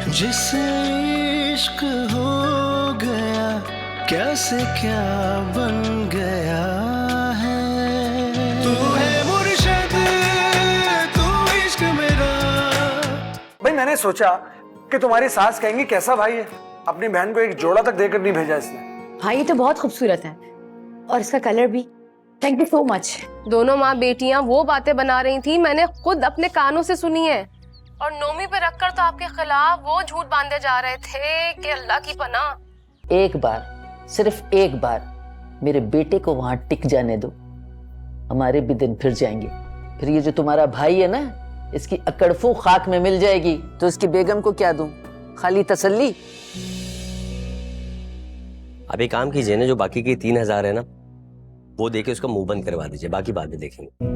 जिसे इश्क हो गया कैसे क्या बन गया है। तू है मुर्शिद तू इश्क मेरा। भाई मैंने सोचा कि तुम्हारी सास कहेंगी कैसा भाई है, अपनी बहन को एक जोड़ा तक देकर नहीं भेजा इसने। भाई ये तो बहुत खूबसूरत है और इसका कलर भी। Thank you so much. दोनों माँ बेटियां वो बातें बना रही थी, मैंने खुद अपने कानों से सुनी है। और नोमी पे रखकर तो आपके खिलाफ वो झूठ बांधे जा रहे थे कि अल्लाह की पनाह। एक बार, सिर्फ एक बार मेरे बेटे को वहां टिक जाने दो, हमारे भी दिन फिर जाएंगे। फिर ये जो तुम्हारा भाई है ना, इसकी अकड़फू खाक में मिल जाएगी तो इसकी बेगम को क्या दूं, खाली तसल्ली। अब एक काम कीजिए ना, जो बाकी के 3,000 है ना, वो देके उसका मुंह बंद करवा दीजिए, बाकी बाद में देखेंगे।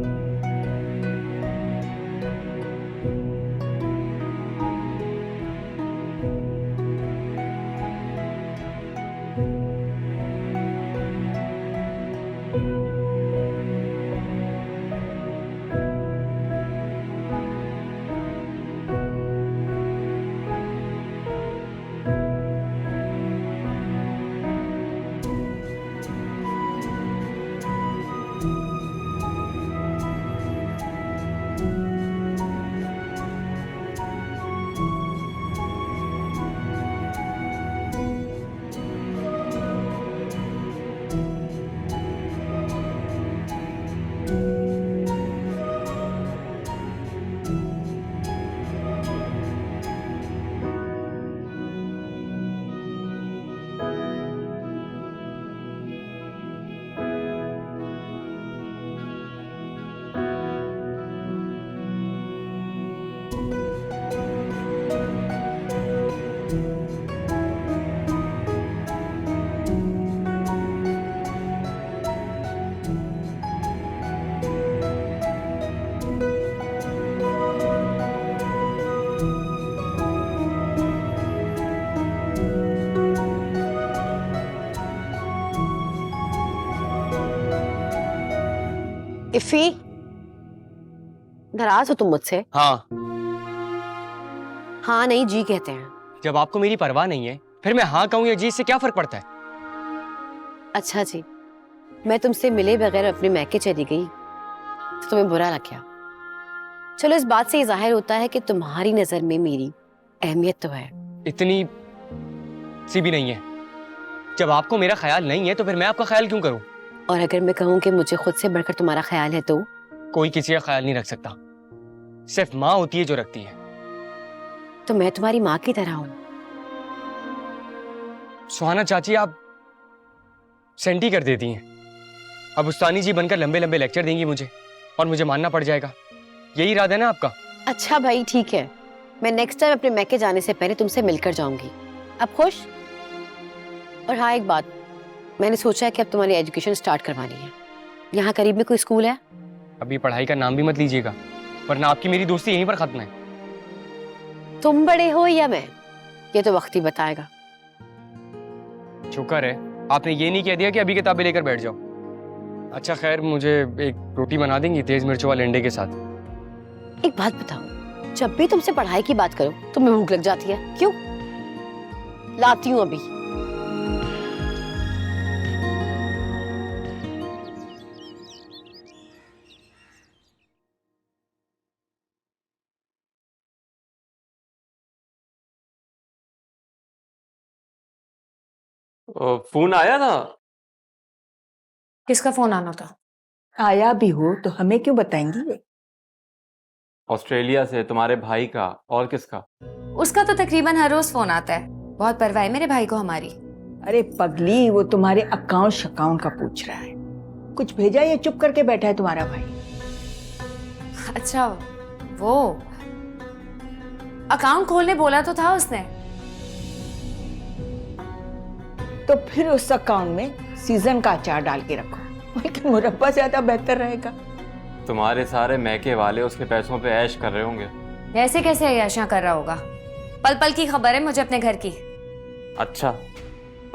इफी, नाराज हो तुम मुझसे? हाँ, हाँ नहीं जी कहते हैं। जब आपको मेरी परवाह नहीं है फिर मैं हाँ कहूँ या जी से क्या फर्क पड़ता है? अच्छा जी, मैं तुमसे मिले बगैर अपने मैके चली गई तो तुम्हें बुरा लग गया। चलो इस बात से ये जाहिर होता है कि तुम्हारी नजर में मेरी अहमियत तो है। इतनी सी भी नहीं है। जब आपको मेरा ख्याल नहीं है तो फिर मैं आपका ख्याल क्यों करूं? और अगर मैं कहूँ कि मुझे खुद से बढ़कर तुम्हारा ख्याल है तो? कोई किसी का ख्याल नहीं रख सकता, सिर्फ माँ होती है जो रखती है। तो मैं तुम्हारी माँ की तरह हूँ। सुहाना चाची, आप सेंटी कर देती हैं। अब उस्तानी जी बनकर लंबे लंबे लेक्चर देंगी मुझे और मुझे मानना पड़ जाएगा। यही इरादा है ना आपका? अच्छा भाई ठीक है, मैं नेक्स्ट टाइम अपने मैके जाने से पहले तुमसे मिलकर जाऊंगी। अब खुश? और हाँ एक बात, मैंने सोचा है कि अब तुम्हारी एजुकेशन स्टार्ट करवानी है। यहाँ करीब में कोई स्कूल है? अभी पढ़ाई का नाम भी मत लीजिएगा, वरना आपकी मेरी दोस्ती यहीं पर खत्म है। तुम बड़े हो या मैं, ये तो वक्त ही बताएगा। शुक्र है आपने ये नहीं कह दिया कि अभी किताबें लेकर बैठ जाओ। अच्छा खैर, मुझे एक रोटी बना देंगी तेज मिर्च वाले अंडे के साथ? एक बात बताओ, जब भी तुमसे पढ़ाई की बात करो तुम्हें भूख लग जाती है, क्यों? लाती हूँ अभी। फोन आया था? किसका फोन आना था? आया भी हो तो हमें क्यों बताएंगी? ऑस्ट्रेलिया से, तुम्हारे भाई का। और किसका? उसका तो तकरीबन हर रोज फोन आता है, बहुत परवाह है मेरे भाई को हमारी। अरे पगली, वो तुम्हारे अकाउंट शकाउंट का पूछ रहा है। कुछ भेजा या चुप करके बैठा है तुम्हारा भाई? अच्छा, वो अकाउंट खोलने बोला तो था उसने। तो फिर उस अकाउंट में सीजन का अचार डाल के रखो, बल्कि मुरब्बा ज्यादा बेहतर रहेगा। तुम्हारे सारे मैके वाले उसके पैसों पे ऐश कर रहे होंगे। ऐसे कैसे अय्याशियां कर रहा होगा? पल पल की खबर है मुझे अपने घर की। अच्छा,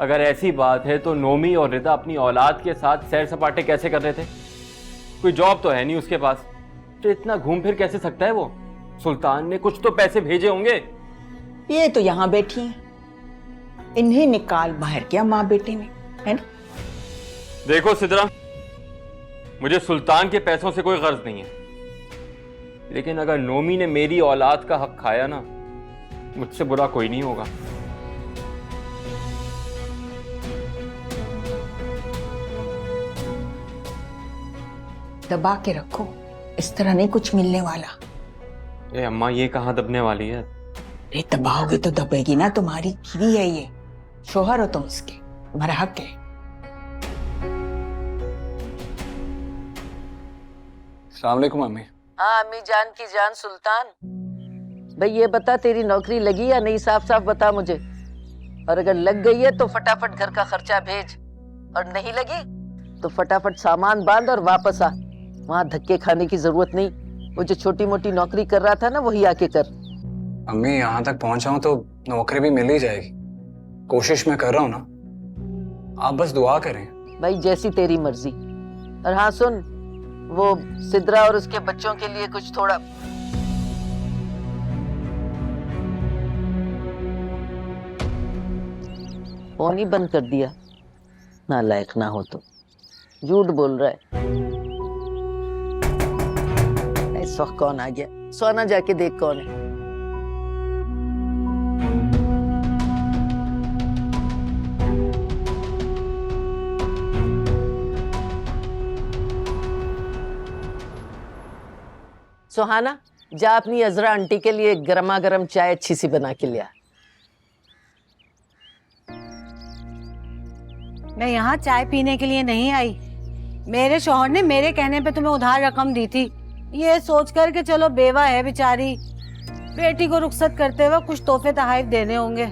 अगर ऐसी बात है तो नोमी और रिदा अपनी औलाद के साथ सैर सपाटे कैसे कर रहे थे? कोई जॉब तो है नहीं उसके पास, तो इतना घूम फिर कैसे सकता है वो? सुल्तान ने कुछ तो पैसे भेजे होंगे। ये तो यहाँ बैठी हैं, इन्हें निकाल बाहर किया माँ बेटे ने, है ना? देखो सिद्रा, मुझे सुल्तान के पैसों से कोई गर्ज नहीं है, लेकिन अगर नोमी ने मेरी औलाद का हक खाया ना, मुझसे बुरा कोई नहीं होगा। दबा के रखो, इस तरह नहीं कुछ मिलने वाला। ए अम्मा, ये कहाँ दबने वाली है? अरे दबाओगे तो दबेगी ना, तुम्हारी बीवी है ये, शोहर हो तुम उसके, तुम्हारा हक है। अस्सलाम वालेकुम अम्मी। हाँ अम्मी जान की जान सुल्तान, भाई ये बता तेरी नौकरी लगी या नहीं, साफ साफ बता मुझे। और अगर लग गई है तो फटाफट घर का खर्चा भेज, और नहीं लगी तो फटाफट सामान बांध और वापस आ। वहाँ धक्के खाने की जरूरत नहीं, वो जो छोटी मोटी नौकरी कर रहा था ना वही आके कर। अम्मी यहाँ तक पहुँचा हूँ तो नौकरी भी मिल ही जाएगी, कोशिश मैं कर रहा हूँ ना, आप बस दुआ करें। भाई जैसी तेरी मर्जी। और हाँ सुन, वो सिद्रा और उसके बच्चों के लिए कुछ थोड़ा फोन ही बंद कर दिया, नालायक ना हो तो। झूठ बोल रहा है। इस वक्त कौन आ गया? सोना जाके देख कौन है। सुहाना, जा अपनी अजरा आंटी के लिए गर्मा गर्म चाय अच्छी सी बना के लिया। मैं यहाँ चाय पीने के लिए नहीं आई, मेरे शौहर ने मेरे कहने पे तुम्हें उधार रकम दी थी, ये सोच कर के चलो बेवा है बेचारी, बेटी को रुखसत करते वक्त कुछ तोहफे तहाइफ देने होंगे,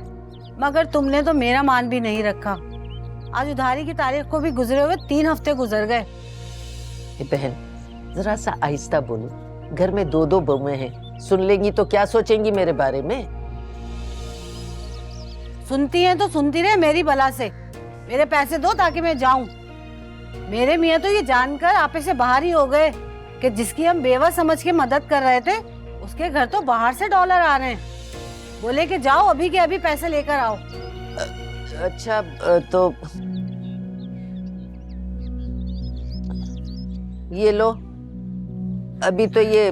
मगर तुमने तो मेरा मान भी नहीं रखा। आज उधारी की तारीख को भी गुजरे हुए 3 हफ्ते गुजर गए। बहन जरा सा आहिस्ता बोलो, घर में 2 बहुएं हैं, सुन लेंगी तो क्या सोचेंगी मेरे बारे में? सुनती हैं तो सुनती रहे मेरी बला से, मेरे पैसे दो ताकि मैं जाऊं। मेरे मियाँ तो ये जानकर आपे से बाहर ही हो गए कि जिसकी हम बेवा समझ के मदद कर रहे थे उसके घर तो बाहर से डॉलर आ रहे हैं। बोले कि जाओ अभी के अभी पैसे लेकर आओ। अच्छा तो ये लो, अभी तो ये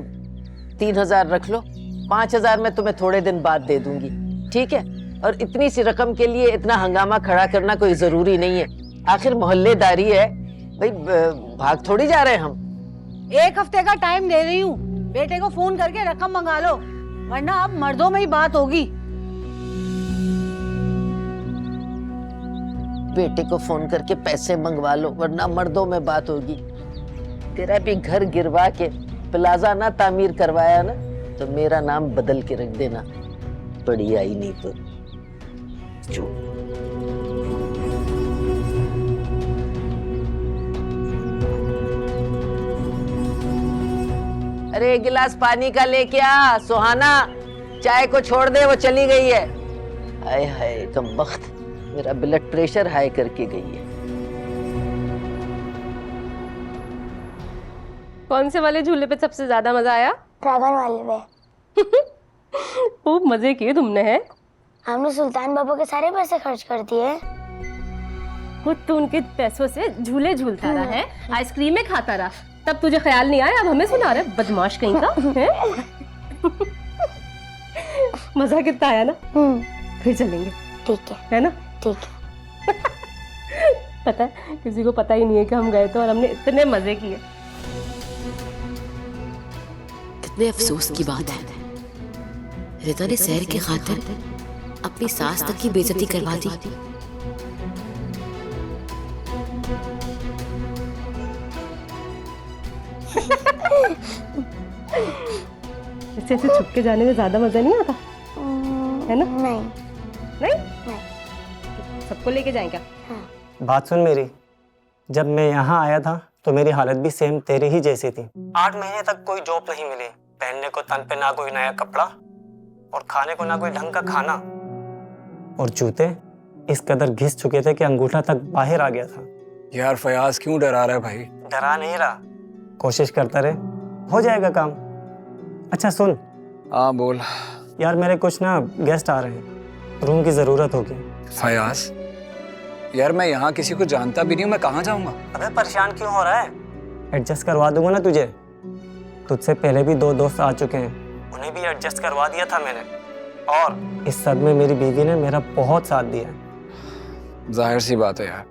3000 रख लो, 5000 मैं तुम्हें थोड़े दिन बाद दे दूंगी, ठीक है? और इतनी सी रकम के लिए इतना हंगामा खड़ा करना कोई जरूरी नहीं है, आखिर मोहल्लेदारी है भाई, भाग थोड़ी जा रहे हैं हम। 1 हफ्ते का टाइम दे रही हूँ, बेटे को फोन करके रकम मंगा लो, वरना अब मर्दों में ही बात होगी। बेटे को फोन करके पैसे मंगवा लो, वरना मर्दों में बात होगी। तेरा भी घर गिरवा के प्लाजा ना तामीर करवाया ना, तो मेरा नाम बदल के रख देना, पड़ी आई नहीं तो। अरे 1 गिलास पानी का लेके आ सुहाना, चाय को छोड़ दे, वो चली गई है। हाय हाय कमबख्त, मेरा ब्लड प्रेशर हाई करके गई है। कौन से वाले झूले पे सबसे ज्यादा मजा आया? ड्रैगन वाले पे। खूब मजे किए तुमने, हैं? हमने सुल्तान बाबू के सारे पैसे खर्च कर दिए। खुद तो उनके पैसों से झूले झूलता रहा है, आइसक्रीमें खाता रहा, तब तुझे ख्याल नहीं आया? अब हमें सुना रहा है, बदमाश कहीं का है? मजा कितना आया ना? फिर चलेंगे, ठीक है ना? ठीक है। पता है किसी को पता ही नहीं है कि हम गए थे और हमने इतने मजे किए। कितने अफसोस की बात है, रिता ने सैर की खातिर अपनी सास तक की बेइज्जती करवा दी। इससे ऐसे छुप के जाने में ज्यादा मजा नहीं आता, है ना? नहीं नहीं, सबको लेके जाएं क्या? बात सुन मेरी, जब मैं यहाँ आया था तो मेरी हालत भी सेम तेरी ही जैसी थी। 8 महीने तक कोई जॉब नहीं मिली, पहनने को तन पे ना कोई नया कपड़ा और खाने को ना कोई ढंग का खाना, और जूते इस कदर घिस चुके थे कि अंगूठा तक बाहर आ गया था। यार फयाज क्यों डरा रहा है भाई? डरा नहीं रहा, कोशिश करता रहे, हो जाएगा काम। अच्छा सुन। हाँ बोल। यार मेरे कुछ ना गेस्ट आ रहे हैं, रूम की ज़रूरत होगी। फयाज, यार मैं यहाँ किसी को जानता भी नहीं हूँ, मैं कहाँ जाऊँगा? अबे परेशान क्यों हो रहा है? एडजस्ट करवा दूंगा ना तुझे। तुझसे पहले भी 2 दोस्त आ चुके हैं, उन्हें भी एडजस्ट करवा दिया था मैंने। और इस सब में मेरी बीवी ने मेरा बहुत साथ दिया है। जाहिर सी बात है यार,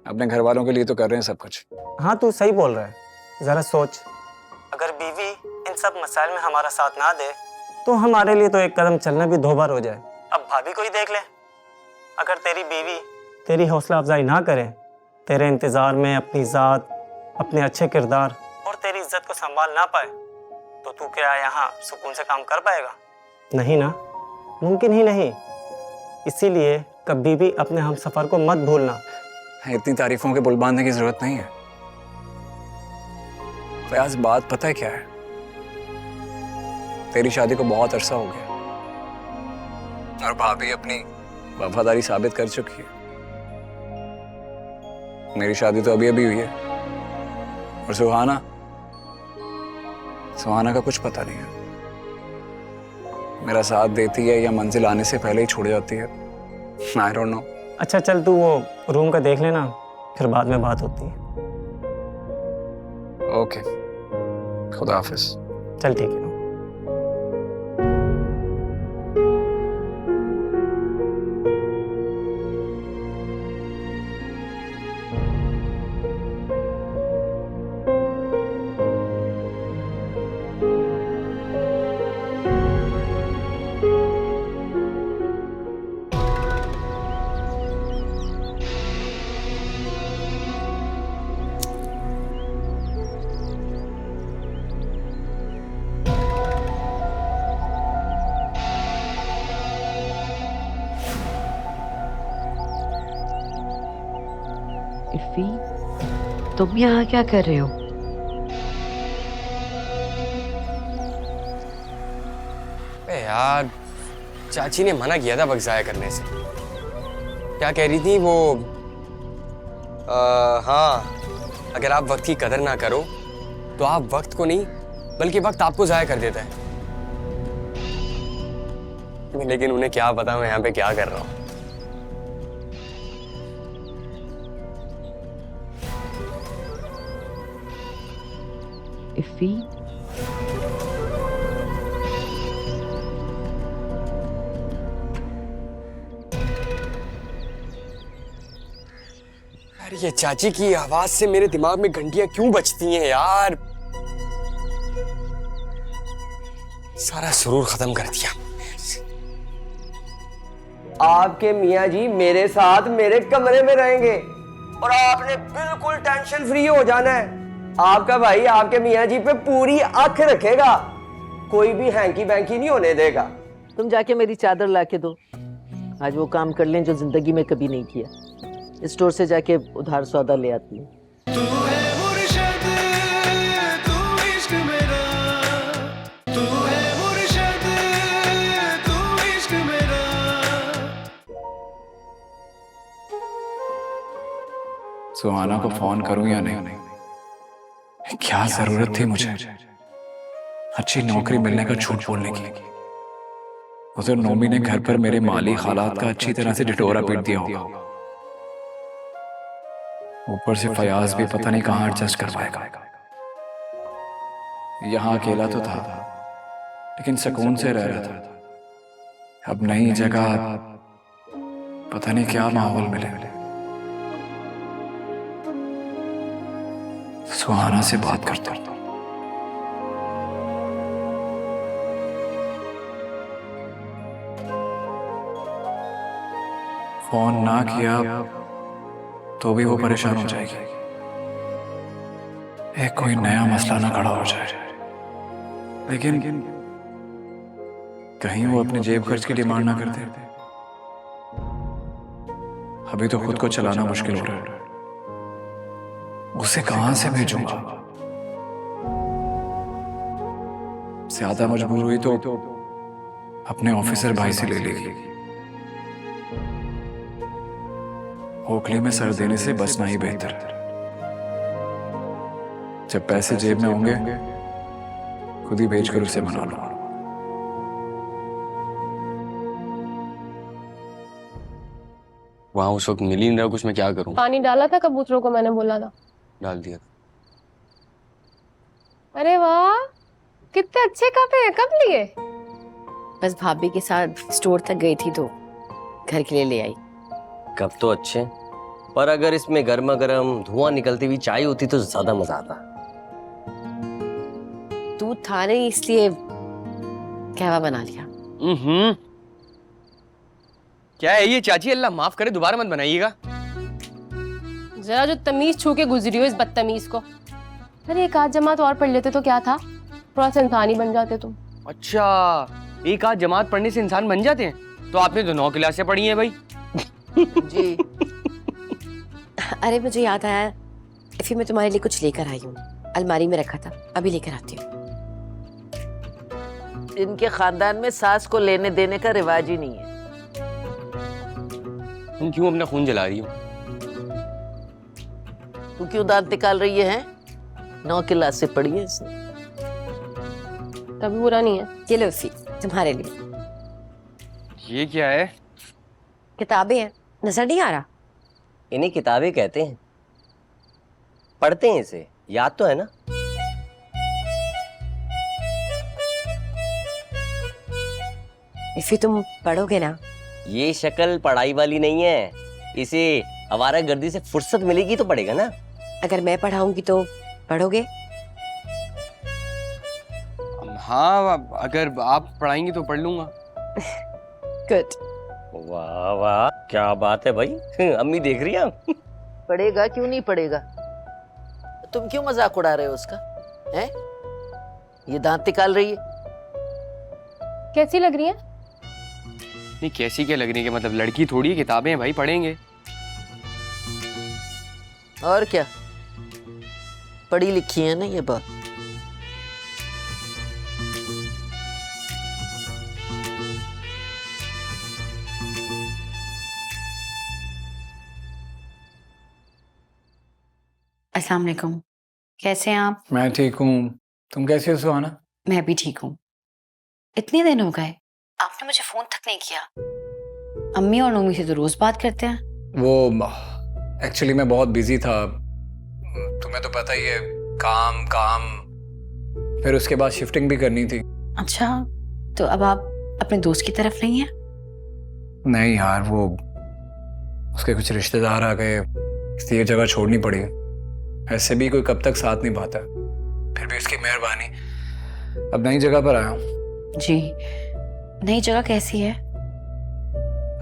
अपने घर वालों के लिए तो कर रहे हैं सब कुछ। हाँ तू सही बोल रहा है। जरा सोच, अगर बीवी इन सब मसाइल में हमारा साथ ना दे तो हमारे लिए तो एक कदम चलना भी 2 बार हो जाए। अब भाभी को ही देख ले, अगर तेरी बीवी तेरी हौसला अफजाई ना करे, तेरे इंतज़ार में अपनी ज़ात, अपने अच्छे किरदार और तेरी इज्जत को संभाल ना पाए, तो तू क्या यहाँ सुकून से काम कर पाएगा? नहीं ना, मुमकिन ही नहीं। इसीलिए कभी भी अपने हम सफ़र को मत भूलना। इतनी तारीफों के पुल बांधने की जरूरत नहीं है। फयाज, बात पता है क्या है? तेरी शादी को बहुत अरसा हो गया और भाभी अपनी वफादारी साबित कर चुकी है। मेरी शादी तो अभी अभी हुई है और सुहाना का कुछ पता नहीं है। मेरा साथ देती है या मंजिल आने से पहले ही छोड़ जाती है, आई डोंट नो। अच्छा चल, तू वो रूम का देख लेना, फिर बाद में बात होती है। ओके, खुदा हाफिज। चल ठीक है। इफ़ी, तुम यहाँ क्या कर रहे हो? यार चाची ने मना किया था वक्त ज़ाया करने से। क्या कह रही थी वो? हाँ, अगर आप वक्त की कदर ना करो तो आप वक्त को नहीं बल्कि वक्त आपको ज़ाया कर देता है। लेकिन उन्हें क्या पता मैं यहाँ पे क्या कर रहा हूँ। इफ़ी, यार ये चाची की आवाज से मेरे दिमाग में घंटियां क्यों बजती हैं यार? सारा सुरूर खत्म कर दिया। आपके मियाँ जी मेरे साथ मेरे कमरे में रहेंगे और आपने बिल्कुल टेंशन फ्री हो जाना है। आपका भाई आपके मियाँ जी पे पूरी आंख रखेगा, कोई भी हैंकी बैंकी नहीं होने देगा। तुम जाके मेरी चादर ला के दो, आज वो काम कर लें जो जिंदगी में कभी नहीं किया। स्टोर से जाके उधार सौदा ले आती है। सुहाना को फोन करूं या नहीं? क्या जरूरत थी मुझे अच्छी नौकरी मिलने का झूठ बोलने की? उधर नोमी ने घर पर मेरे माली हालात का अच्छी तरह से ढिढोरा पीट दिया होगा, ऊपर से फयाज भी पता नहीं कहां एडजस्ट कर पाएगा। यहां अकेला तो था लेकिन सुकून से रह रहा था। अब नई जगह पता नहीं क्या माहौल मिले। सुहाना से बात करता हूं। फोन ना किया तो भी वो परेशान हो जाएगी, एक कोई नया मसला ना खड़ा हो जाए। लेकिन कहीं वो अपने जेब खर्च की डिमांड ना कर दे। अभी तो खुद को चलाना मुश्किल हो रहा है, उसे कहां से भेजूंगा? ज्यादा मजबूर हुई तो अपने ऑफिसर भाई से ले लेगी। ओखली में सर देने से बचना ही बेहतर है। जब पैसे जेब में होंगे खुद ही भेजकर उसे मना लो। वहां उस वक्त मिल ही नहीं रहा कुछ, मैं क्या करूं? पानी डाला था कबूतरों को, मैंने बोला था। डाल दिया। अरे वाह, कितने अच्छे कप है, कब लिए? बस भाभी के साथ स्टोर तक गई थी तो घर के लिए ले आई। कब तो अच्छे, पर अगर इसमें गर्मा गर्म धुआं निकलती हुई चाय होती तो ज्यादा मजा आता। दूध था नहीं इसलिए कहवा बना लिया। क्या है ये चाची, अल्लाह माफ करे, दोबारा मत बनाइएगा। जरा जो तमीज छू के गुजरी हो इस बदतमीज को। अरे एक आध जमात और पढ़ लेते तो क्या था, थोड़ा सा इंसान ही बन जाते तुम। अच्छा, एक आध जमात पढ़ने से इंसान बन जाते हैं? तो आपने तो 9 क्लासें पढ़ी हैं भाई। जी। अरे मुझे याद आया, इफी मैं तुम्हारे लिए कुछ लेकर आई हूँ, अलमारी में रखा था, अभी लेकर आती हूँ। इनके खानदान में सास को लेने देने का रिवाज ही नहीं है। तुम क्यों अपना खून जला रही हो? तू क्यों दांत निकाल रही है? 9 क्लास से पढ़ी है इसने। तभी बुरा नहीं है। ये लो इफी, तुम्हारे लिए। ये क्या है? किताबें हैं, नजर नहीं आ रहा? इन्हें किताबें कहते हैं, पढ़ते हैं इसे, याद तो है ना? इफी तुम पढ़ोगे ना? ये शक्ल पढ़ाई वाली नहीं है, इसे आवारागर्दी से फुर्सत मिलेगी तो पढ़ेगा ना। अगर मैं पढ़ाऊंगी तो पढ़ोगे? हाँ, अगर आप पढ़ाएंगी तो पढ़ लूंगा। गुड। वाह वाह, क्या बात है भाई, अम्मी देख रही हैं? पढ़ेगा क्यों नहीं पढ़ेगा? तुम क्यों मजाक उड़ा रहे हो उसका? हैं? ये दांत निकाल रही है। कैसी लग रही है? नहीं, कैसी क्या लग रही है, मतलब लड़की थोड़ी है, किताबें हैं भाई, पढ़ेंगे। और क्या, पढ़ी लिखी है ना ये बात। अस्सलाम वालेकुम, कैसे हैं आप? मैं ठीक हूँ, तुम कैसी हो सुहाना? मैं भी ठीक हूँ। इतने दिन हो गए, आपने मुझे फोन तक नहीं किया। अम्मी और नोमी से तो रोज बात करते हैं। वो एक्चुअली मैं बहुत बिजी था, तुम्हें तो पता ही है, काम काम, फिर उसके बाद शिफ्टिंग भी करनी थी। अच्छा, तो अब आप अपने दोस्त की तरफ नहीं है? नहीं यार, वो उसके कुछ रिश्तेदार आ गए, इसलिए जगह छोड़नी पड़ी। ऐसे भी कोई कब तक साथ नहीं पाता, फिर भी उसकी मेहरबानी, अब नई जगह पर आया हूँ। जी, नई जगह कैसी है?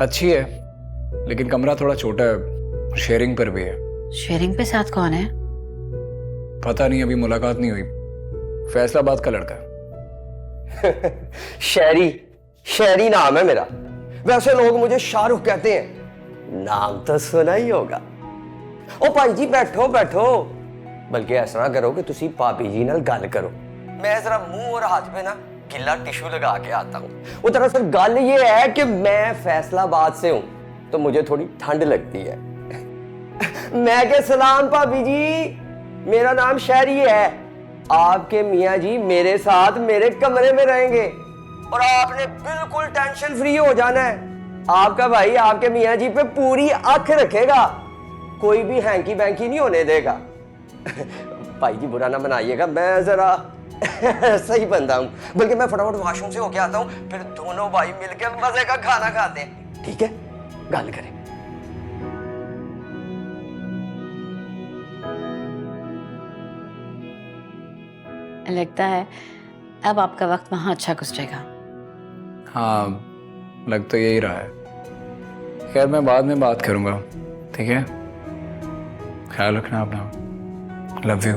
अच्छी है, लेकिन कमरा थोड़ा छोटा है, शेयरिंग पर भी है। शेयरिंग पे साथ कौन है? पता नहीं, अभी मुलाकात नहीं हुई, फैसलाबाद का लड़का। शहरी, शहरी नाम है मेरा। वैसे लोग मुझे शाहरुख कहते हैं, नाम तो सुना ही होगा। ओ भाई जी बैठो बैठो, बल्कि ऐसा ना करो कि तुसी भाभी जी नाल गल करो, मैं जरा मुंह और हाथ पे ना गिल्ला टिश्यू लगा के आता हूँ। वो दरअसल गल ये है कि मैं फैसलाबाद से हूँ, तो मुझे थोड़ी ठंड लगती है। मैं के सलाम भाभी जी, मेरा नाम शहरी है। आपके मियाँ जी मेरे साथ मेरे कमरे में रहेंगे और आपने बिल्कुल टेंशन फ्री हो जाना है। आपका भाई आपके मियाँ जी पे पूरी आंख रखेगा, कोई भी हैंकी बैंकी नहीं होने देगा। भाई जी बुरा ना मनाइएगा, मैं जरा सही बंदा हूं, बल्कि मैं फटाफट वॉशरूम से होके आता हूं, फिर दोनों भाई मिलकर मजे का खाना खाते हैं, ठीक है? गल करें। लगता है अब आपका वक्त वहां अच्छा गुजरेगा। हाँ, लग तो यही रहा है। खैर, मैं बाद में बात करूंगा, ठीक है? ख्याल रखना अपना। Love you.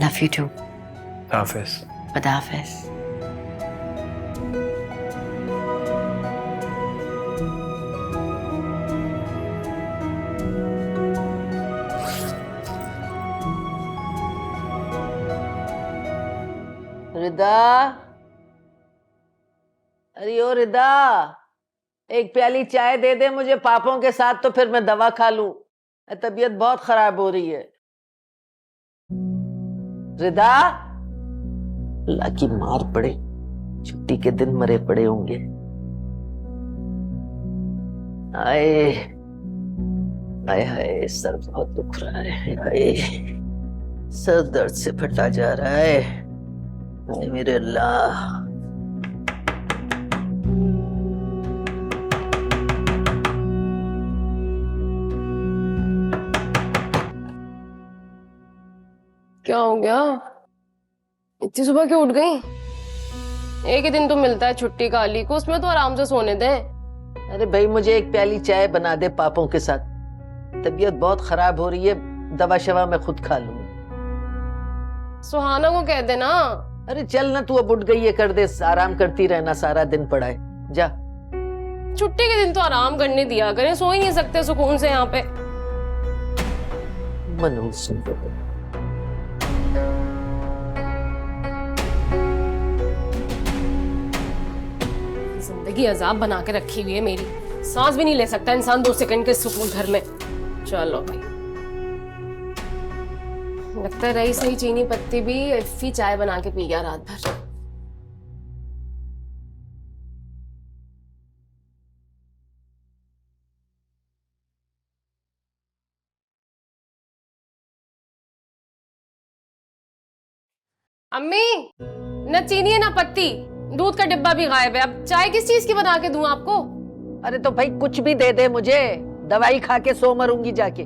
Love you too. हाफिज। खुदा हाफिज। रिदा, अरे ओ रिदा, एक प्याली चाय दे दे मुझे पापों के साथ, तो फिर मैं दवा खा लूं, तबीयत बहुत खराब हो रही है। रिदा, अल्लाह की मार पड़े, छुट्टी के दिन मरे पड़े होंगे। आए हाय हाय, सर बहुत दुख रहा है। हाय, सर दर्द से फटा जा रहा है। हाय मेरे अल्लाह। क्या हो गया? इतनी सुबह क्यों उठ गई? एक ही दिन तो मिलता है छुट्टी का अली को, उसमें तो आराम से सोने दें। अरे भाई, मुझे एक प्याली चाय बना दे पापों के साथ। तबीयत बहुत खराब हो रही है, दवा शवा मैं खुद खा लूंगी। सुहाना को कह देना। अरे चल ना, तू अब उठ गई है, कर दे, आराम करती रहना, सारा दिन पड़ा है। जा। छुट्टी के दिन तो आराम करने दिया करें, सो ही नहीं सकते सुकून से यहाँ पे। मनहूस सुन दो। जिंदगी अजाब बना के रखी हुई है मेरी, सांस भी नहीं ले सकता इंसान 2 सेकंड के सुकून घर में। चलो भाई, लगता है रही सही चीनी पत्ती भी इफ्फी चाय बना के पी गया रात भर। अम्मी, न चीनी है न पत्ती, दूध का डिब्बा भी गायब है। अब चाय किस चीज की बना के दूं आपको? अरे तो भाई कुछ भी दे दे मुझे, दवाई खा के सो मरूंगी जाके।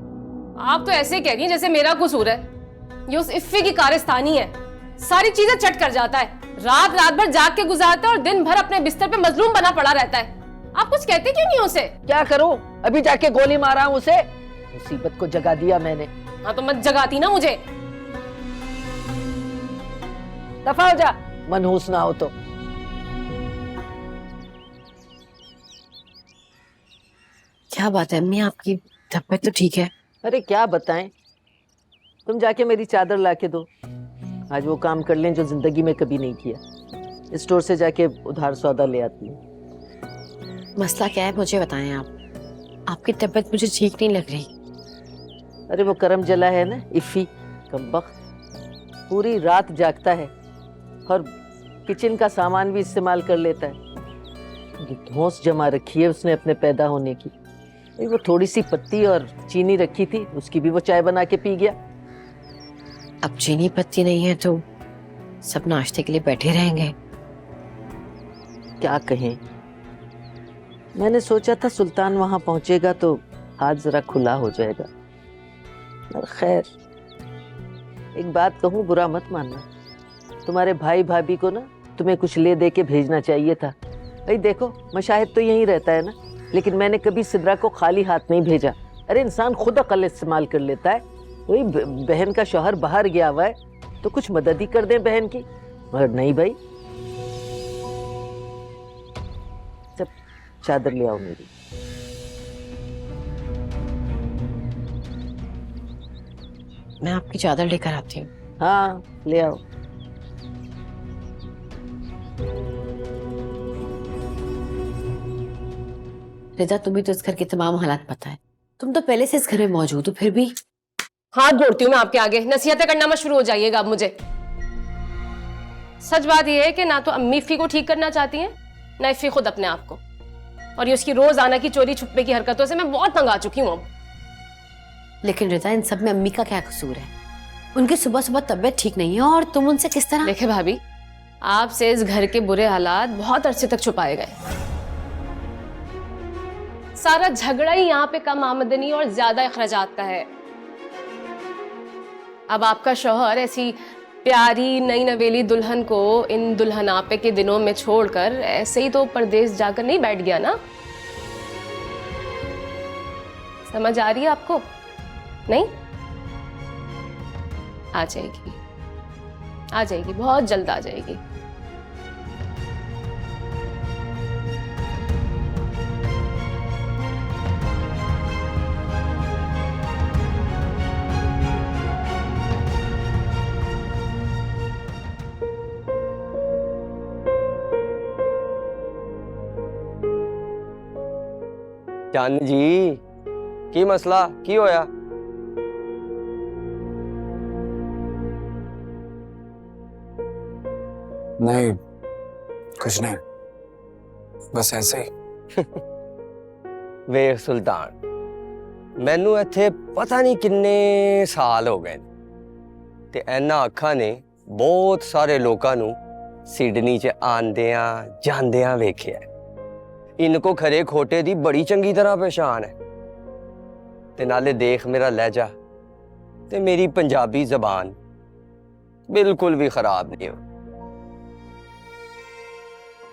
आप तो ऐसे कह रही हैं जैसे मेरा कसूर है। ये उस इफ्फी की कारस्तानी है, सारी चीजें चट कर जाता है, रात रात भर जाग के गुजारता है और दिन भर अपने बिस्तर पे मजलूम बना पड़ा रहता है। आप कुछ कहते क्यों नहीं उसे? क्या करूं, अभी जाके गोली मारा हूं उसे। मुसीबत को जगा दिया मैंने। हाँ तो मत जगाती ना मुझे। दफा हो जा, मनहूस ना हो तो। क्या बात है अम्मी, आपकी तबीयत तो ठीक है? अरे क्या बताएं, तुम जाके मेरी चादर ला के दो। आज वो काम कर लें जो जिंदगी में कभी नहीं किया। स्टोर से जाके उधार सौदा ले आती हूँ। मसला क्या है मुझे बताएं आप। आपकी तबीयत मुझे ठीक नहीं लग रही। अरे वो करम जला है ना इफ्फी, कमबख्त, पूरी रात जागता है और किचन का सामान भी इस्तेमाल कर लेता है। धौंस जमा रखी है उसने अपने पैदा होने की। वो थोड़ी सी पत्ती और चीनी रखी थी, उसकी भी वो चाय बना के पी गया। अब चीनी पत्ती नहीं है तो सब नाश्ते के लिए बैठे रहेंगे। क्या कहें, मैंने सोचा था सुल्तान वहां पहुंचेगा तो हाथ जरा खुला हो जाएगा। पर खैर, एक बात कहूं, बुरा मत मानना, तुम्हारे भाई भाभी को ना तुम्हें कुछ ले दे के भेजना चाहिए था। भाई देखो, मशाहिद तो यहीं रहता है ना, लेकिन मैंने कभी सिद्रा को खाली हाथ नहीं भेजा। अरे इंसान खुद अकल इस्तेमाल कर लेता है। वही बहन का शौहर बाहर गया हुआ है तो कुछ मदद ही कर दें बहन की, मगर नहीं भाई। जब चादर ले आओ मेरी। मैं आपकी चादर लेकर आती हूँ। हाँ ले आओ। रिदा, तुम्हें तो इस घर के तमाम हालात पता है, तुम तो पहले से इस घर में मौजूद हो, फिर भी। हाथ जोड़ती हूँ मैं आपके आगे, नसीहतें करना मत शुरू हो जाइएगा अब मुझे। सच बात यह है कि ना तो अम्मी इफ्फी को ठीक करना चाहती हैं, ना इफ्फी खुद अपने आप को। और ये उसकी रोजाना की चोरी छुपे की हरकतों से मैं बहुत तंग आ चुकी हूँ अब। लेकिन रिदा, इन सब में अम्मी का क्या कसूर है? उनकी सुबह सुबह तबीयत ठीक नहीं है और तुम उनसे किस तरह? देखे भाभी, आपसे इस घर के बुरे हालात बहुत अरसे तक छुपाए गए। सारा झगड़ा ही यहाँ पे कम आमदनी और ज्यादा अखराजात का है। अब आपका शौहर ऐसी प्यारी नई नवेली दुल्हन को इन दुल्हनापे के दिनों में छोड़कर ऐसे ही तो परदेश जाकर नहीं बैठ गया ना। समझ आ रही है आपको? नहीं? आ जाएगी, आ जाएगी, बहुत जल्द आ जाएगी। चांद जी की मसला की होया? नहीं, कुछ नहीं, बस ऐसे ही। वे सुल्तान, ਮੈਨੂੰ ਇੱਥੇ ਪਤਾ ਨਹੀਂ ਕਿੰਨੇ ਸਾਲ ਹੋ ਗਏ ਤੇ ਇਹਨਾਂ ਅੱਖਾਂ ਨੇ ਬਹੁਤ ਸਾਰੇ ਲੋਕਾਂ ਨੂੰ ਸਿਡਨੀ 'ਚ ਆਂਦਿਆਂ ਜਾਂਦਿਆਂ ਵੇਖਿਆ। ਇਨਕੋ ਖਰੇ ਖੋਟੇ ਦੀ ਬੜੀ ਚੰਗੀ ਤਰ੍ਹਾਂ ਪਛਾਣ ਹੈ ਤੇ ਨਾਲੇ ਦੇਖ ਮੇਰਾ ਲਹਿਜਾ ਤੇ ਮੇਰੀ ਪੰਜਾਬੀ ਜ਼ਬਾਨ ਬਿਲकुल भी खराब नहीं हो।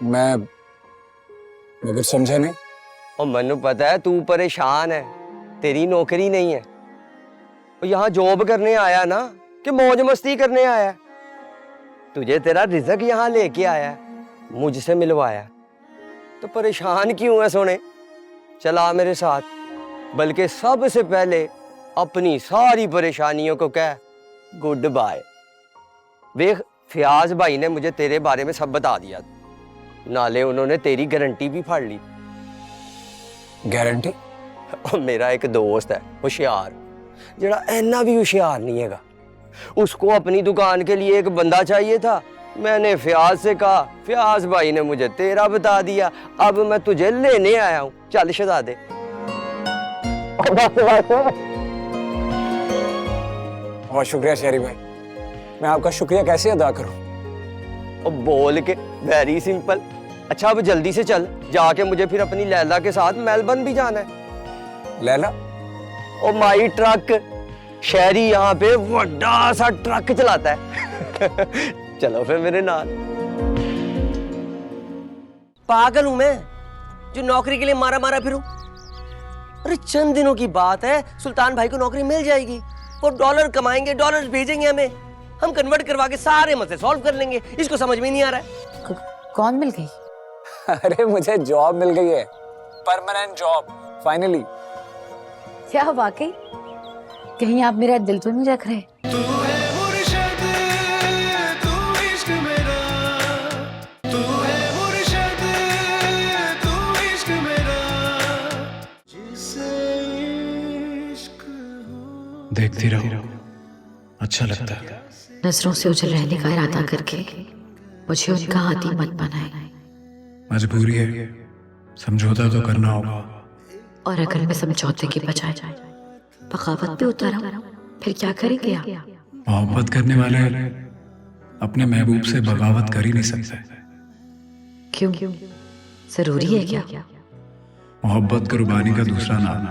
मैं कुछ समझा नहीं। और मनु पता है तू परेशान है, तेरी नौकरी नहीं है। और यहाँ जॉब करने आया ना कि मौज मस्ती करने आया? तुझे तेरा रिज़्क यहाँ लेके आया, मुझसे मिलवाया, तो परेशान क्यों है सोने? चला मेरे साथ, बल्कि सबसे पहले अपनी सारी परेशानियों को कह गुड बाय। देख फयाज भाई ने मुझे तेरे बारे में सब बता दिया, नाले उन्होंने तेरी गारंटी भी फाड़ ली। गारंटी? और मेरा एक दोस्त है होशियार, जरा इन्ना भी होशियार नहीं हैगा, उसको अपनी दुकान के लिए एक बंदा चाहिए था। मैंने फयाज से कहा, फयाज भाई ने मुझे तेरा बता दिया, अब मैं तुझे लेने आया हूँ, चल शहजादे। बहुत शुक्रिया शेरी भाई, मैं आपका शुक्रिया कैसे अदा करूं? और बोल के वेरी सिंपल। अच्छा अब जल्दी से चल, जाके मुझे फिर अपनी लैला के साथ मेलबर्न भी जाना है। लैला? और माई ट्रक शहरी यहाँ पे बड़ा सा ट्रक चलाता है। चलो फिर मेरे नाल। पागल हूं मैं जो नौकरी के लिए मारा मारा फिरूं? अरे चंद दिनों की बात है, सुल्तान भाई को नौकरी मिल जाएगी, वो डॉलर कमाएंगे, डॉलर भेजेंगे हमें, हम कन्वर्ट करवा के सारे मसले सॉल्व कर लेंगे। इसको समझ में नहीं आ रहा है। कौन मिल गई? अरे मुझे जॉब मिल गई है, परमानेंट जॉब, फाइनली। क्या वाकई? कहीं आप मेरा दिल तो नहीं रख रहे? देखती रहो, अच्छा लगता है। नजरों से उजल रहने का इरादा करके मुझे उनका आदी मत बनाए। मजबूरी है, समझौता तो करना होगा। और अगर मैं समझौते के बजाय बगावत पे उतारा फिर क्या करेंगे आप? मोहब्बत करने वाले अपने महबूब से बगावत कर ही नहीं सकते। क्यों? जरूरी है क्या? मोहब्बत कुर्बानी का दूसरा नाम।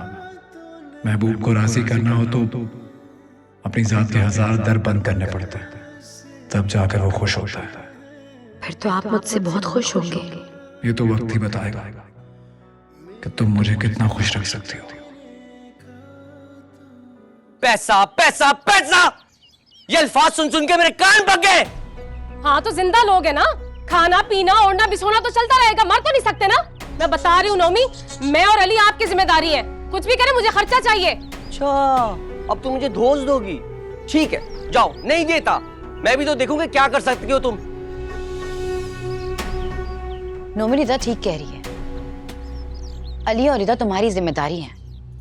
महबूब को राजी करना हो तो अपनी जात के 1000 दर बंद करने पड़ते हैं, तब जाकर वो खुश होता है। फिर तो आप मुझसे बहुत खुश होंगे। ये तो वक्त ही बताएगा कि तुम मुझे कितना खुश रख सकती हो। पैसा पैसा पैसा, ये अल्फाज सुन सुन के मेरे कान पक गए। हाँ तो जिंदा लोग है ना, खाना पीना ओढ़ना बिछोना तो चलता रहेगा, मर तो नहीं सकते ना। मैं बता रही हूँ नौमी, मैं और अली आपकी जिम्मेदारी है, कुछ भी करे मुझे खर्चा चाहिए। अच्छा अब तुम मुझे धोस दोगी? ठीक है जाओ, नहीं देता मैं भी तो देखूंगा क्या कर सकती हो तुम। नोमी रिदा ठीक कह रही है, अली और रिदा तुम्हारी जिम्मेदारी हैं,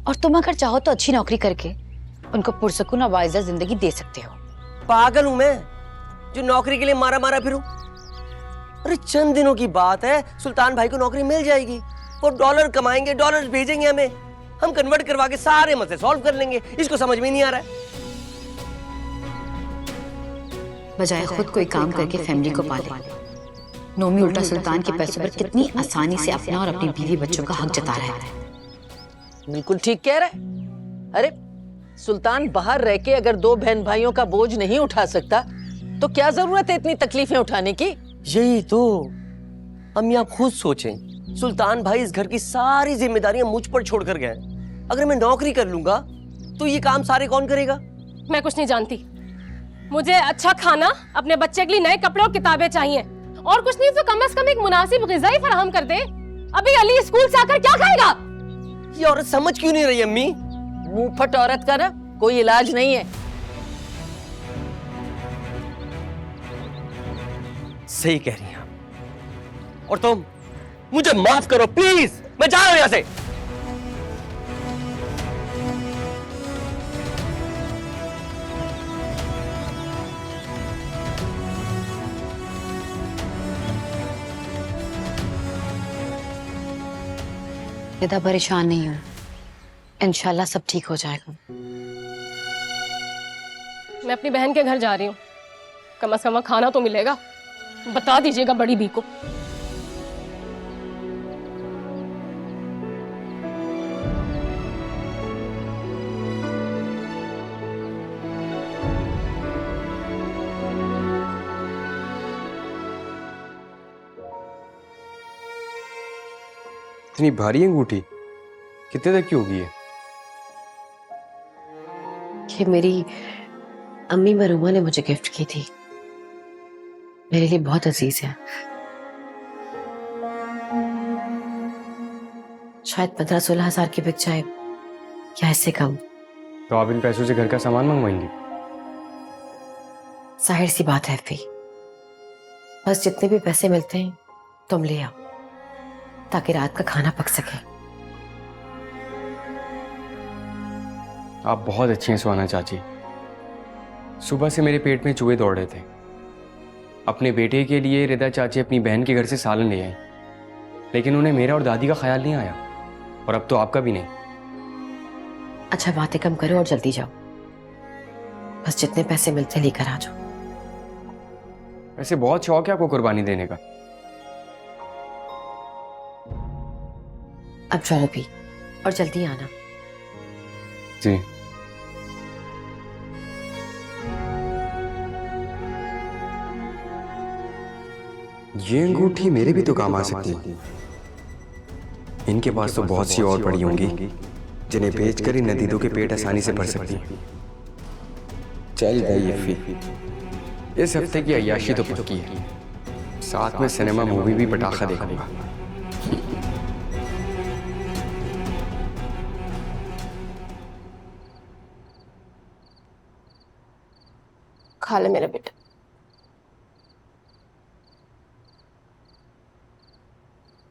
और तुम अगर चाहो तो अच्छी नौकरी करके उनको पुरसकून और बाइज्जत जिंदगी दे सकते हो। पागल हूं मैं जो नौकरी के लिए मारा मारा फिरूं? अरे चंद दिनों की बात है, सुल्तान भाई को नौकरी मिल जाएगी, वो डॉलर कमाएंगे, डॉलर भेजेंगे हमें, हम कन्वर्ट करवा के सारे मसले सॉल्व कर लेंगे। इसको समझ में नहीं आ रहा है। बजाय खुद कोई काम करके फैमिली को पाले, नोमी उल्टा सुल्तान के पैसों पर कितनी आसानी से अपना और अपनी बीवी बच्चों का हक जता रहा है। बिल्कुल ठीक कह रहा है। अरे सुल्तान बाहर रह के अगर 2 बहन भाइयों का बोझ नहीं उठा सकता तो क्या जरूरत है इतनी तकलीफें उठाने की? यही तो अम्मी आप खुद सोचें, सुल्तान भाई इस घर की सारी जिम्मेदारियां मुझ पर छोड़कर गए। अगर मैं नौकरी कर लूंगा तो ये काम सारे कौन करेगा? मैं कुछ नहीं जानती, मुझे अच्छा खाना, अपने बच्चे के लिए नए कपड़े और किताबें चाहिए, और कुछ नहीं तो कम से कम एक मुनासिब ग़िज़ा फराहम कर दे। अभी अली स्कूल से आकर क्या खाएगा? ये औरत समझ क्यों नहीं रही अम्मी? मुंहफट औरत का ना कोई इलाज नहीं है। सही कह रही हैं। और तुम मुझे माफ करो प्लीज, मैं जा रहा हूं यहां से। इतना परेशान नहीं हो, इंशाल्लाह सब ठीक हो जाएगा। मैं अपनी बहन के घर जा रही हूँ, कम से कम खाना तो मिलेगा। बता दीजिएगा बड़ी बी को। इतनी भारी अंगूठी कितने तक की होगी ये? ये मेरी अम्मी मरूमा ने मुझे गिफ्ट की थी, मेरे लिए बहुत अजीज है। शायद 15-16 हजार की बिक जाए या इससे कम। तो आप इन पैसों से घर का सामान मंगवाएंगी? जाहिर सी बात है एफी, बस जितने भी पैसे मिलते हैं तुम ले आओ ताकि रात का खाना पक सके। आप बहुत अच्छी हैं सुहाना चाची। सुबह से मेरे पेट में चूहे दौड़ रहे थे। अपने बेटे के लिए रिदा चाची अपनी बहन के घर से सालन ले आई, लेकिन उन्हें मेरा और दादी का ख्याल नहीं आया, और अब तो आपका भी नहीं। अच्छा बातें कम करो और जल्दी जाओ, बस जितने पैसे मिलते लेकर आ जाओ। वैसे बहुत शौक है आपको कुर्बानी देने का। अब जाओ भी और जल्दी आना। जी। ये अंगूठी मेरे भी तो काम आ सकती है। इनके पास तो बहुत सी और पड़ी होंगी जिन्हें बेचकर ही नदीदों के पेट आसानी से भर सकती है। चल गई अफ्फी। इस हफ्ते की अय्याशी तो पक्की है, साथ में सिनेमा मूवी भी पटाखा देखूंगा। खा ले मेरा बेटा।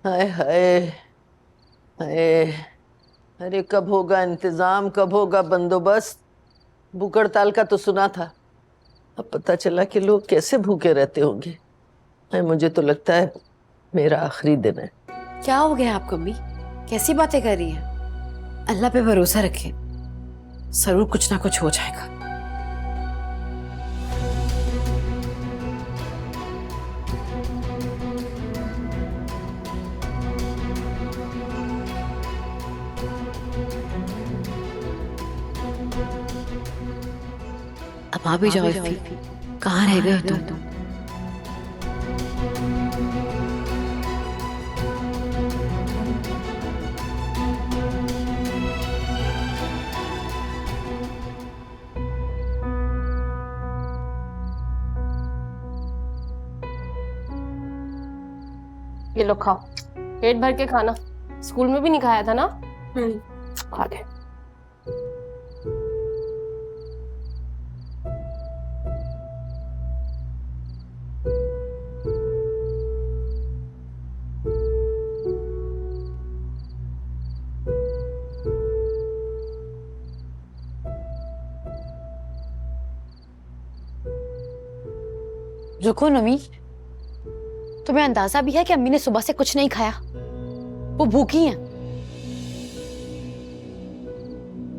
हाय हाय हाय, अरे कब होगा इंतजाम, कब होगा बंदोबस्त? भूख हड़ताल का तो सुना था, अब पता चला कि लोग कैसे भूखे रहते होंगे। मुझे तो लगता है मेरा आखिरी दिन है। क्या हो गया आपको अम्मी, कैसी बातें कर रही हैं? अल्लाह पे भरोसा रखें, जरूर कुछ ना कुछ हो जाएगा। अब आ भी जाओ इफ़ी, कहाँ रह गए हो तुम? ये लो खाओ, पेट भर के खाना। स्कूल में भी नहीं खाया था ना? खा ले। रुको नमी, तुम्हें अंदाजा भी है कि अम्मी ने सुबह से कुछ नहीं खाया? वो भूखी हैं,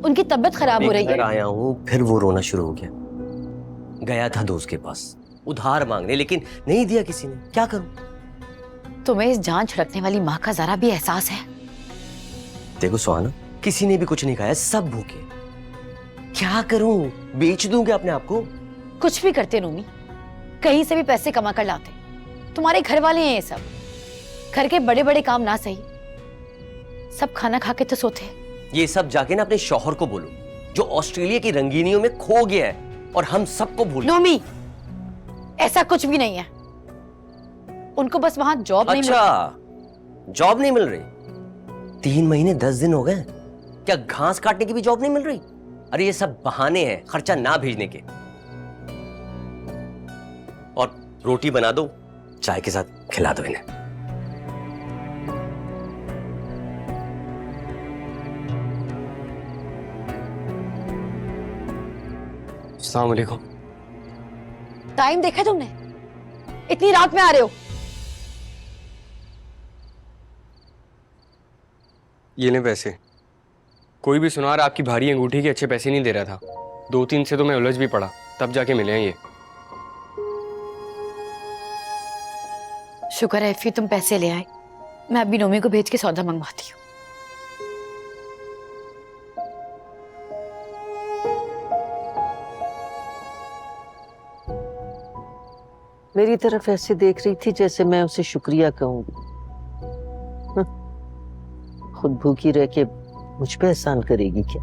उनकी तबीयत खराब हो रही है। आया हूँ फिर वो रोना शुरू हो गया। गया था दोस्त के पास उधार मांगने, लेकिन नहीं दिया किसी ने। क्या करूं? तुम्हें इस जान छिड़कने वाली माँ का जरा भी एहसास है? देखो सुहाना, किसी ने भी कुछ नहीं खाया, सब भूखे। क्या करूं? बेच दूं क्या अपने आप को? कुछ भी करते नोमी, कहीं से भी पैसे कमा कर लाते। तुम्हारे घर वाले हैं ये सब, घर के बड़े बड़े काम ना सही, सब खाना खा के तो सोते हैं। ये सब जाके ना अपने शौहर को बोलो, जो ऑस्ट्रेलिया की रंगीनियों में खो गया है और हम सबको भूल। नोमी, ऐसा कुछ भी नहीं है। उनको बस वहां जॉब नहीं मिल। अच्छा, जॉब नहीं मिल रही? 3 महीने 10 दिन हो गए, क्या घास काटने की भी जॉब नहीं मिल रही? अरे ये सब बहाने हैं खर्चा ना भेजने के। और रोटी बना दो, चाय के साथ खिला दो इन्हें। अस्सलाम वालेकुम। टाइम देखा तुमने? इतनी रात में आ रहे हो? ये ले पैसे, कोई भी सुनार आपकी भारी अंगूठी के अच्छे पैसे नहीं दे रहा था। 2-3 से तो मैं उलझ भी पड़ा, तब जाके मिले हैं ये। शुक्र है इफ़ी तुम पैसे ले आए। मैं अभी नोमी को भेज के सौदा मंगवाती हूँ। मेरी तरफ ऐसे देख रही थी जैसे मैं उसे शुक्रिया कहूंगी। खुद भूखी रह के मुझ पे एहसान करेगी क्या?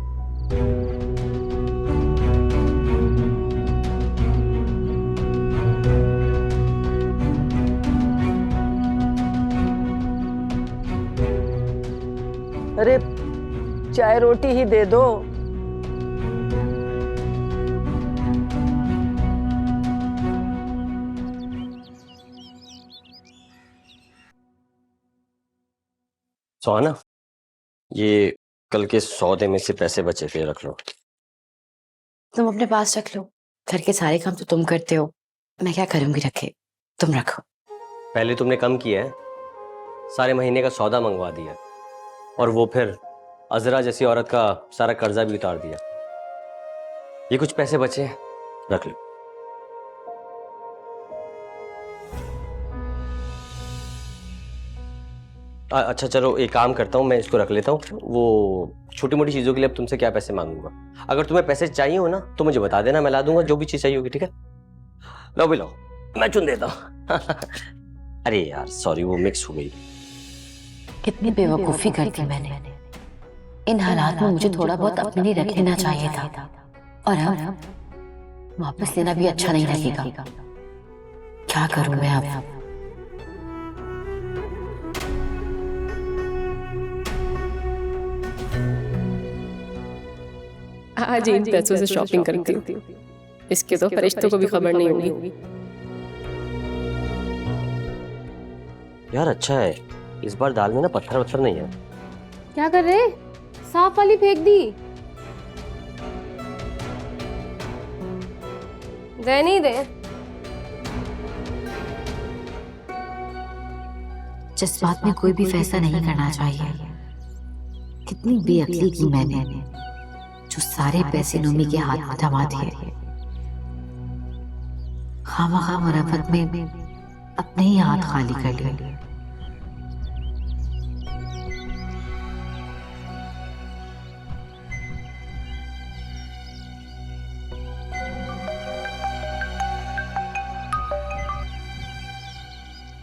अरे चाय रोटी ही दे दो। सोहाना, ये कल के सौदे में से पैसे बचे थे, रख लो। तुम अपने पास रख लो, घर के सारे काम तो तुम करते हो, मैं क्या करूंगी, रखे तुम रखो। पहले तुमने कम किया है, सारे महीने का सौदा मंगवा दिया, और वो फिर अजरा जैसी औरत का सारा कर्जा भी उतार दिया। ये कुछ पैसे बचे हैं, रख लो। अच्छा चलो, एक काम करता हूँ, मैं इसको रख लेता हूँ। वो छोटी मोटी चीजों के लिए अब तुमसे क्या पैसे मांगूंगा। अगर तुम्हें पैसे चाहिए हो ना तो मुझे बता देना, मैं ला दूंगा जो भी चीज चाहिए होगी, ठीक है? लो भी लो, मैं चुन देता हूँ। अरे यार सॉरी, वो मिक्स हो गई। कितनी बेवकूफी कर दी मैंने। इन हालात में मुझे थोड़ा बहुत अपने लिए रख लेना चाहिए था, और अब वापस लेना भी अच्छा नहीं लगेगा। क्या करूं मैं अब? आज इन पैसों से शॉपिंग करती हूँ, इसके तो फरिश्तों को भी खबर नहीं होगी। यार अच्छा है, इस बार दाल में ना पत्थर वत्थर नहीं है। क्या कर रहे? साफ वाली फेंक दी। दे नहीं दे। जज्बात में कोई भी फैसला नहीं करना चाहिए। कितनी बेअक्ली की मैंने, जो सारे पैसे नोमी के हाथ में थमा दिए। खामखा मुरफ़्फ़त में अपने ही हाथ खाली कर लिए।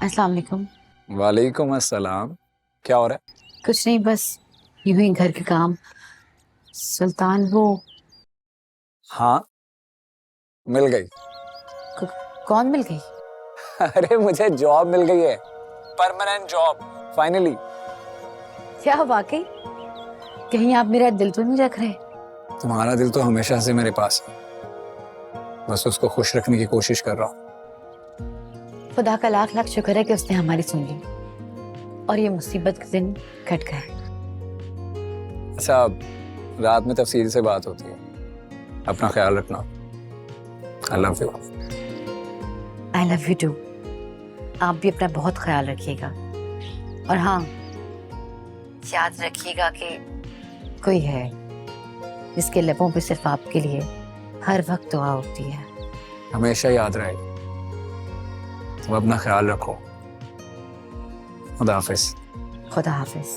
अस्सलाम वालेकुम। वालेकुम अस्सलाम। क्या हो रहा है? कुछ नहीं, बस यूं ही घर के काम। सुल्तान वो। हाँ मिल गई। कौन मिल गई? अरे मुझे जॉब मिल गई है, परमानेंट जॉब, फाइनली। क्या वाकई? कहीं आप मेरा दिल तो नहीं रख रहे? तुम्हारा दिल तो हमेशा से मेरे पास है, बस उसको खुश रखने की कोशिश कर रहा हूँ। खुदा का लाख लाख शुक्र है कि उसने हमारी सुन ली और ये मुसीबत के दिन कट गए। अच्छा, रात में तफसील से बात होती है। अपना ख्याल रखना। I love you. I love you too. आप भी अपना बहुत ख्याल रखिएगा, और हाँ याद रखिएगा कि कोई है जिसके लबों पे सिर्फ आपके लिए हर वक्त दुआ होती है। हमेशा याद रहेगी। तुम अपना ख्याल रखो। खुदा हाफिज। खुदा हाफिज।